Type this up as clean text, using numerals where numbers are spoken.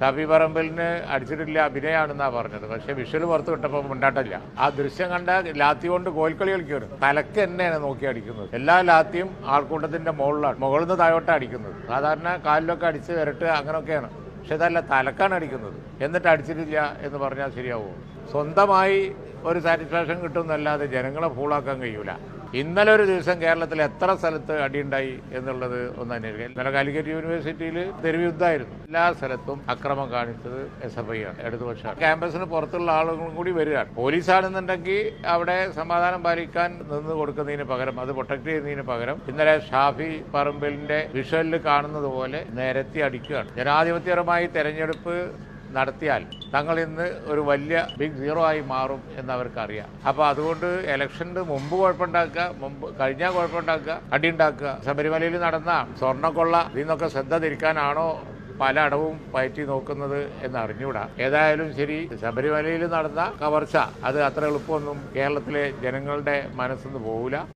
ഷാഫി പറമ്പലിന് അടിച്ചിട്ടില്ല, അഭിനയമാണെന്നാണ് പറഞ്ഞത്. പക്ഷേ വിഷ്വൽ പുറത്ത് വിട്ടപ്പോൾ മുണ്ടാട്ടില്ല. ആ ദൃശ്യം കണ്ട ലാത്തി കൊണ്ട് കോൽക്കളി കളിക്കുകയാണ്. തലക്ക് തന്നെയാണ് നോക്കി അടിക്കുന്നത്. എല്ലാ ലാത്തിയും ആൾക്കൂട്ടത്തിന്റെ മുകളിലാണ്, മുകളിൽ നിന്ന് താഴോട്ടാണ് അടിക്കുന്നത്. സാധാരണ കാലിലൊക്കെ അടിച്ച് വരട്ട് അങ്ങനെയൊക്കെയാണ്. പക്ഷെ ഇതല്ല, തലക്കാണ് അടിക്കുന്നത്. എന്നിട്ട് അടിച്ചിട്ടില്ല എന്ന് പറഞ്ഞാൽ ശരിയാവുമോ? സ്വന്തമായി ഒരു സാറ്റിസ്ഫാക്ഷൻ കിട്ടുമെന്നല്ലാതെ ജനങ്ങളെ ഫൂളാക്കാൻ കഴിയൂല. ഇന്നലെ ഒരു ദിവസം കേരളത്തിൽ എത്ര സ്ഥലത്ത് അടിയുണ്ടായി എന്നുള്ളത് ഒന്ന് അന്വേഷിക്കാം. ഇന്നലെ കാലിക്കറ്റ് യൂണിവേഴ്സിറ്റിയിൽ തെരുവ് യുദ്ധമായിരുന്നു. എല്ലാ സ്ഥലത്തും അക്രമം കാണിച്ചത് SFI ആണ്, ഇടതുപക്ഷമാണ്. ക്യാമ്പസിന് പുറത്തുള്ള ആളുകളും കൂടി വരികയാണ്. പോലീസാണെന്നുണ്ടെങ്കിൽ അവിടെ സമാധാനം പാലിക്കാൻ നിന്ന് കൊടുക്കുന്നതിന് പകരം, അത് പ്രൊട്ടക്ട് ചെയ്യുന്നതിന് പകരം ഇന്നലെ ഷാഫി പറമ്പലിന്റെ വിഷ്വലിൽ കാണുന്നത് പോലെ നിരത്തി അടിക്കുകയാണ്. ജനാധിപത്യപരമായി തെരഞ്ഞെടുപ്പ് നടത്തിയാൽ തങ്ങൾ ഇന്ന് ഒരു വലിയ ബിഗ് സീറോ ആയി മാറും എന്നവർക്കറിയാം. അപ്പോൾ അതുകൊണ്ട് ഇലക്ഷന് മുമ്പ് കുഴപ്പമുണ്ടാക്കുക, കഴിഞ്ഞാൽ കുഴപ്പമുണ്ടാക്കുക, അടിയുണ്ടാക്കുക. ശബരിമലയിൽ നടന്ന സ്വർണ്ണക്കൊള്ള ഇതിൽ നിന്നൊക്കെ ശ്രദ്ധ തിരിക്കാനാണോ പല അടവും പയറ്റി നോക്കുന്നത് എന്ന് അറിഞ്ഞൂടാ. ഏതായാലും ശരി, ശബരിമലയിൽ നടന്ന കവർച്ച അത് അത്ര എളുപ്പമൊന്നും കേരളത്തിലെ ജനങ്ങളുടെ മനസ്സിന്ന് പോകില്ല.